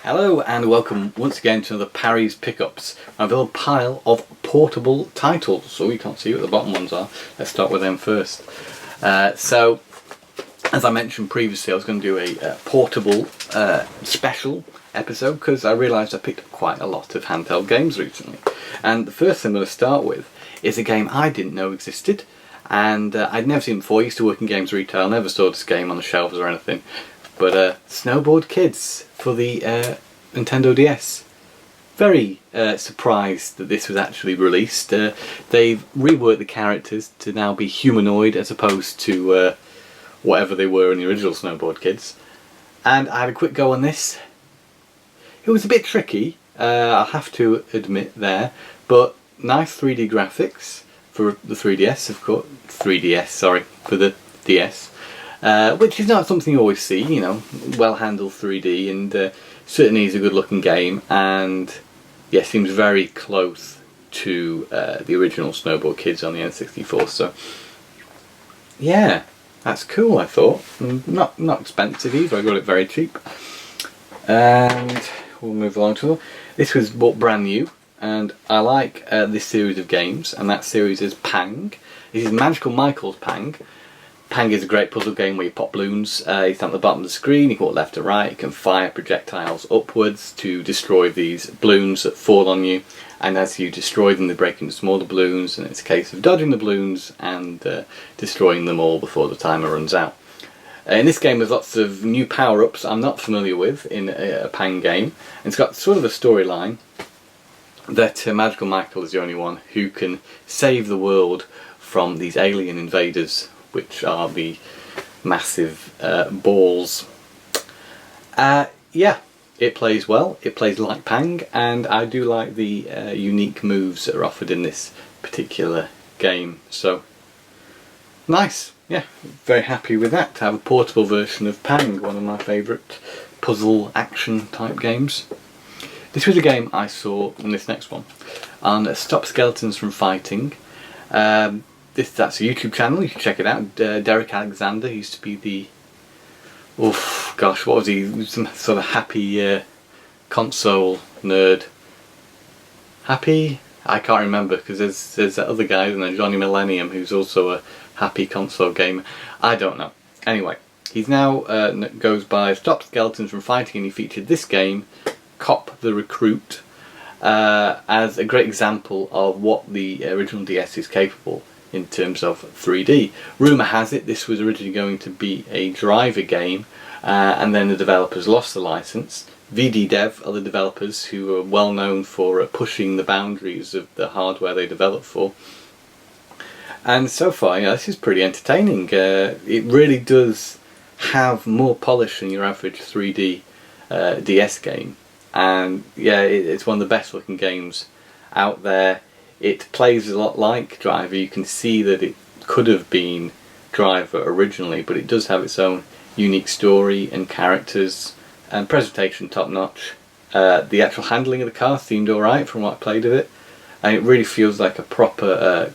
Hello and welcome once again to another Parry's Pickups. I have a little pile of portable titles, so you can't see what the bottom ones are. Let's start with them first. So, as I mentioned previously, I was going to do a portable special episode because I realised I picked up quite a lot of handheld games recently. And the first thing I'm going to start with is a game I didn't know existed, and I'd never seen before. I used to work in games retail, never saw this game on the shelves or anything. But Snowboard Kids for the Nintendo DS. Very surprised that this was actually released. They've reworked the characters to now be humanoid as opposed to whatever they were in the original Snowboard Kids. And I had a quick go on this. It was a bit tricky, I'll have to admit there, but nice 3D graphics for the 3DS, of course. 3DS, sorry, for the DS. Which is not something you always see, you know, well handled 3D, and certainly is a good looking game, and yeah, seems very close to the original Snowboard Kids on the N64. So yeah, that's cool, I thought. Not expensive either, I got it very cheap. And we'll move along to this. Was bought brand new, and I like this series of games, and that series is Pang. This is Magical Michael's Pang. Pang is a great puzzle game where you pop balloons. You stand at the bottom of the screen, you can walk left to right, you can fire projectiles upwards to destroy these balloons that fall on you, and as you destroy them they break into smaller balloons, and it's a case of dodging the balloons and destroying them all before the timer runs out. In this game there's lots of new power-ups I'm not familiar with in a Pang game, and it's got sort of a storyline that Magical Michael is the only one who can save the world from these alien invaders, which are the massive balls. Yeah, it plays well, it plays like Pang, and I do like the unique moves that are offered in this particular game. So, nice, yeah, very happy with that, to have a portable version of Pang, one of my favourite puzzle action type games. This was a game I saw in this next one, on Stop Skeletons from Fighting. That's a YouTube channel, you can check it out. Derek Alexander used to be the, oh gosh, what was he? He was some sort of happy console nerd. Happy? I can't remember, because there's that other guy, isn't there, Johnny Millennium, who's also a happy console gamer. I don't know. Anyway, he's now goes by Stop Skeletons from Fighting, and he featured this game, Cop the Recruit, as a great example of what the original DS is capable in terms of 3D. Rumour has it this was originally going to be a driver game, and then the developers lost the license. VD Dev are the developers who are well known for pushing the boundaries of the hardware they develop for. And so far, yeah, this is pretty entertaining. It really does have more polish than your average 3D DS game, and yeah, it's one of the best looking games out there. It plays a lot like Driver. You can see that it could have been Driver originally, but it does have its own unique story and characters, and presentation top notch. The actual handling of the car seemed alright from what I played of it, and it really feels like a proper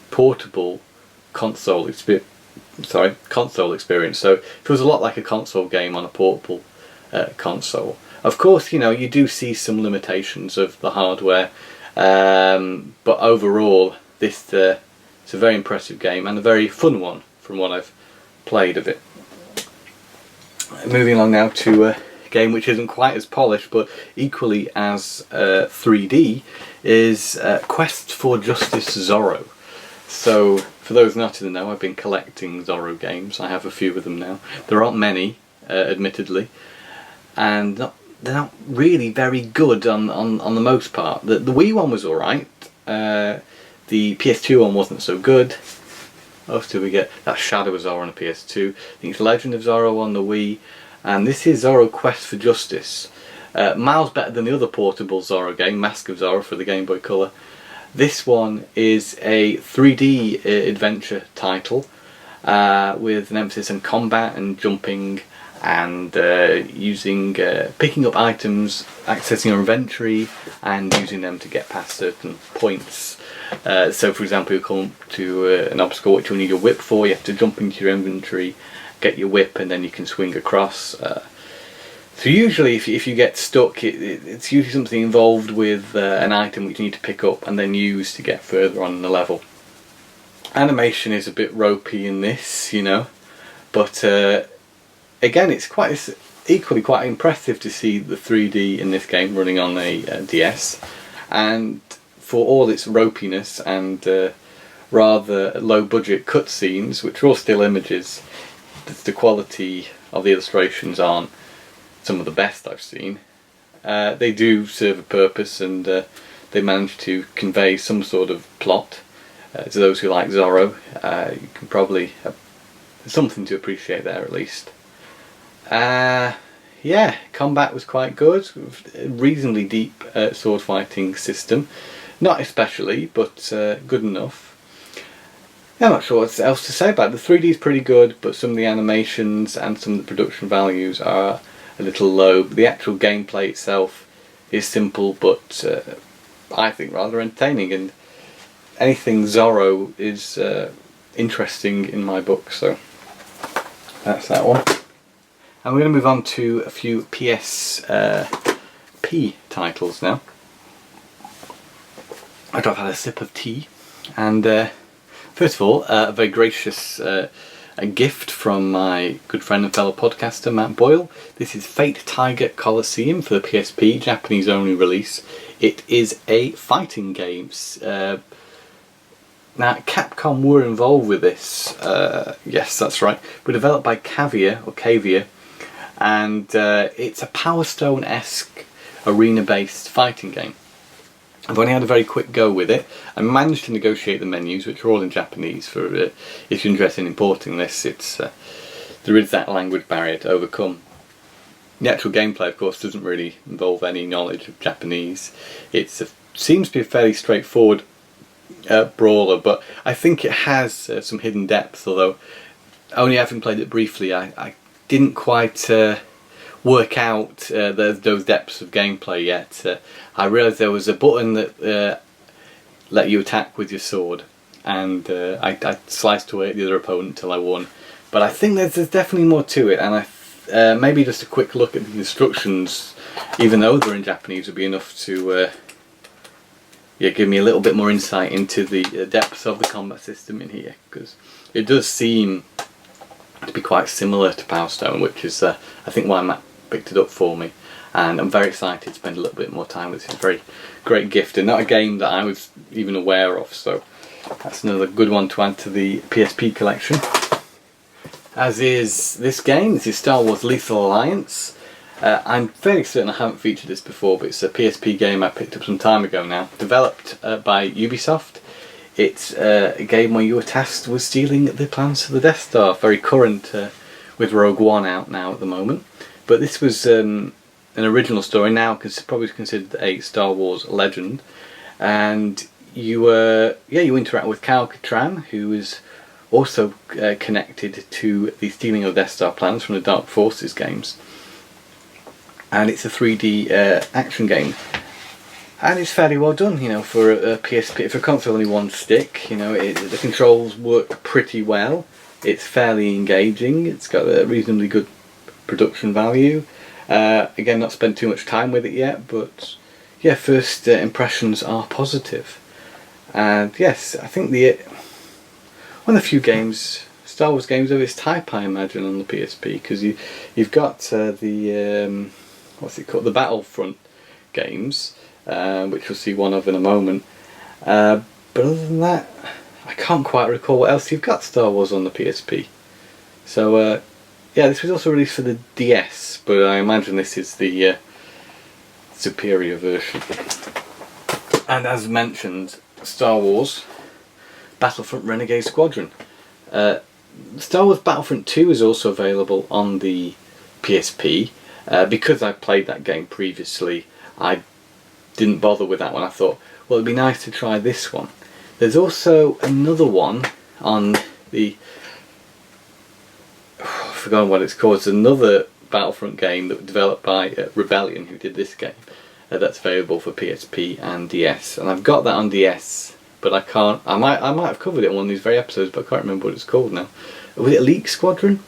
portable console experience. So it feels a lot like a console game on a portable console. Of course, you know, you do see some limitations of the hardware. But overall, this it's a very impressive game, and a very fun one from what I've played of it. Moving along now to a game which isn't quite as polished but equally as 3D is Quest for Justice Zoro. So for those not in the know, I've been collecting Zoro games. I have a few of them now. There aren't many, admittedly, and they're not really very good on the most part. The Wii one was alright, the PS2 one wasn't so good. What else did we get? That Shadow of Zoro on the PS2, I think it's Legend of Zoro on the Wii, and this is Zoro Quest for Justice. Miles better than the other portable Zoro game, Mask of Zoro for the Game Boy Color. This one is a 3D adventure title with an emphasis on combat and jumping, and picking up items, accessing your inventory, and using them to get past certain points. So for example, you come to an obstacle which you'll need your whip for, you have to jump into your inventory, get your whip, and then you can swing across. So usually if you get stuck, it's usually something involved with an item which you need to pick up and then use to get further on in the level. Animation is a bit ropey in this, you know, but again, it's equally quite impressive to see the 3D in this game running on a DS, and for all its ropiness and rather low budget cutscenes, which are all still images, the quality of the illustrations aren't some of the best I've seen. They do serve a purpose, and they manage to convey some sort of plot. To those who like Zoro, you can probably have something to appreciate there at least. Yeah, combat was quite good. A reasonably deep sword fighting system. Not especially, but good enough. I'm not sure what else to say about it. The 3D is pretty good, but some of the animations and some of the production values are a little low. The actual gameplay itself is simple, but I think rather entertaining, and anything Zoro is interesting in my book, so that's that one. And we're going to move on to a few PSP titles now. After I've had a sip of tea, and first of all, a very gracious a gift from my good friend and fellow podcaster Matt Boyle. This is Fate Tiger Coliseum for the PSP, Japanese only release. It is a fighting game. Now, Capcom were involved with this, yes, that's right. We're developed by Cavia, and it's a Power Stone-esque arena-based fighting game. I've only had a very quick go with it. I managed to negotiate the menus, which are all in Japanese, for if you're interested in importing this. There is that language barrier to overcome. The actual gameplay, of course, doesn't really involve any knowledge of Japanese. It seems to be a fairly straightforward brawler, but I think it has some hidden depth, although only having played it briefly, I didn't quite work out those depths of gameplay yet. I realised there was a button that let you attack with your sword, and I sliced away at the other opponent until I won. But I think there's definitely more to it, and maybe just a quick look at the instructions, even though they're in Japanese, would be enough to give me a little bit more insight into the depths of the combat system in here, because it does seem to be quite similar to Power Stone, which is I think why Matt picked it up for me, and I'm very excited to spend a little bit more time with it. It's a very great gift, and not a game that I was even aware of, so that's another good one to add to the PSP collection. As is this game. This is Star Wars Lethal Alliance. I'm fairly certain I haven't featured this before, but it's a PSP game I picked up some time ago now, developed by Ubisoft. It's a game where you were tasked with stealing the plans for the Death Star, very current with Rogue One out now at the moment. But this was an original story, now probably considered a Star Wars legend, and you interact with Cal Catran, who is also connected to the stealing of Death Star plans from the Dark Forces games. And it's a 3D action game, and it's fairly well done, you know, for a PSP. For a console only one stick, you know, the controls work pretty well. It's fairly engaging. It's got a reasonably good production value. Again, not spent too much time with it yet, but yeah, first impressions are positive. And yes, I think one of the few games, Star Wars games of its type, I imagine, on the PSP, because you've got the what's it called, the Battlefront games, which we'll see one of in a moment. But other than that, I can't quite recall what else you've got Star Wars on the PSP. So yeah, this was also released for the DS, but I imagine this is the superior version. And as mentioned, Star Wars Battlefront Renegade Squadron. Star Wars Battlefront 2 is also available on the PSP. Because I played that game previously, I didn't bother with that one. I thought, well, it'd be nice to try this one. There's also another one on the... I've forgotten what it's called. It's another Battlefront game that was developed by Rebellion, who did this game. That's available for PSP and DS. And I've got that on DS, but I can't... I might have covered it on one of these very episodes, but I can't remember what it's called now. Was it Elite Squadron?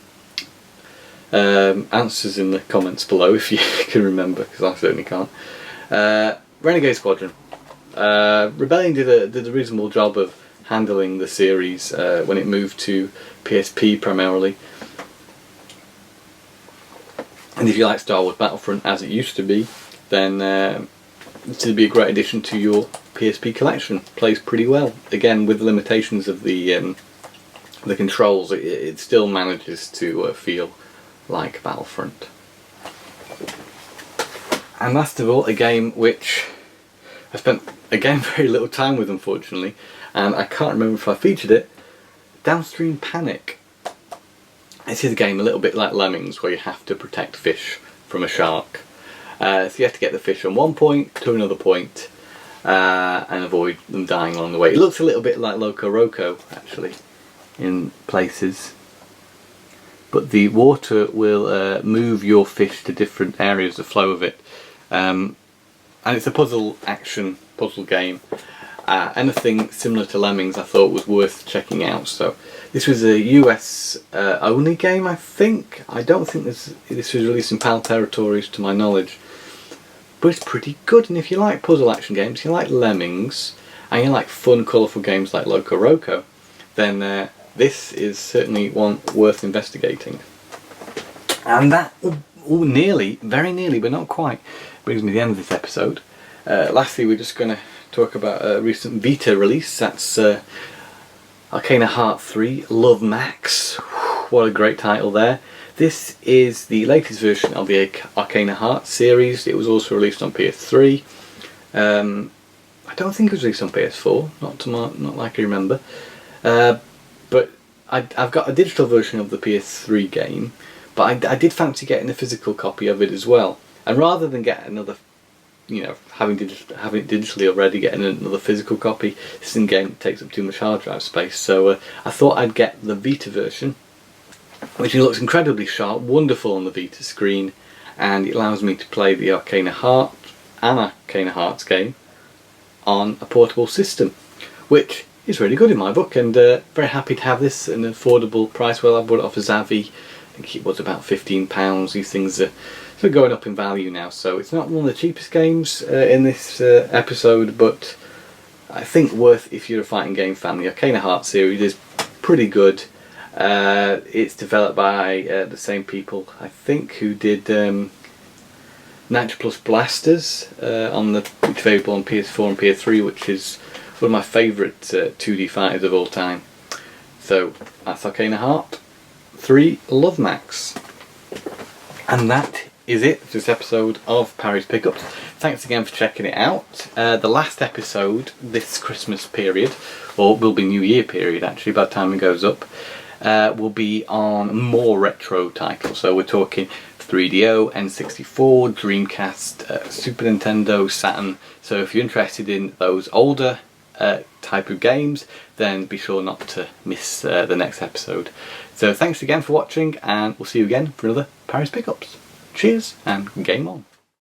Answers in the comments below if you can remember, because I certainly can't. Renegade Squadron. Rebellion did a reasonable job of handling the series when it moved to PSP primarily. And if you like Star Wars Battlefront as it used to be, then this would be a great addition to your PSP collection. Plays pretty well. Again, with the limitations of the controls, it still manages to feel like Battlefront. And last of all, a game which I spent, again, very little time with, unfortunately, and I can't remember if I featured it. Downstream Panic. This is a game a little bit like Lemmings, where you have to protect fish from a shark. So you have to get the fish from one point to another point, and avoid them dying along the way. It looks a little bit like Loco Roco, actually, in places. But the water will move your fish to different areas, the flow of it. And it's a puzzle game. Anything similar to Lemmings I thought was worth checking out. So this was a US only game, I think. I don't think this was released in PAL territories to my knowledge. But it's pretty good, and if you like puzzle action games, you like Lemmings, and you like fun, colourful games like Loco Roco, then this is certainly one worth investigating. And that, very nearly, but not quite, brings me to the end of this episode. Lastly, we're just going to talk about a recent Vita release. That's Arcana Heart 3 Love Max. What a great title there. This is the latest version of the Arcana Heart series. It was also released on PS3. I don't think it was released on PS4, not like I remember. But I've got a digital version of the PS3 game, but I did fancy getting a physical copy of it as well. And rather than get another, having it digitally already, getting another physical copy, this game takes up too much hard drive space. So I thought I'd get the Vita version, which looks incredibly sharp, wonderful on the Vita screen, and it allows me to play the Arcana Heart and Arcana Hearts game on a portable system, which is really good in my book, and very happy to have this at an affordable price. Well, I bought it off of Zavvi. I think it was about £15. These things are sort of going up in value now, so it's not one of the cheapest games in this episode, but I think worth if you're a fighting game fan. The Arcana Heart series is pretty good. It's developed by the same people, I think, who did Nitro Plus Blasters, which is available on PS4 and PS3, which is one of my favourite 2D fighters of all time. So that's Arcana Heart 3 Love Max. And that is it for this episode of Parry's Pickups. Thanks again for checking it out. The last episode this Christmas period, or will be New Year period actually by the time it goes up, will be on more retro titles. So we're talking 3DO, N64, Dreamcast, Super Nintendo, Saturn. So if you're interested in those older type of games, then be sure not to miss the next episode. So thanks again for watching, and we'll see you again for another Parry's Pickups. Cheers and game on.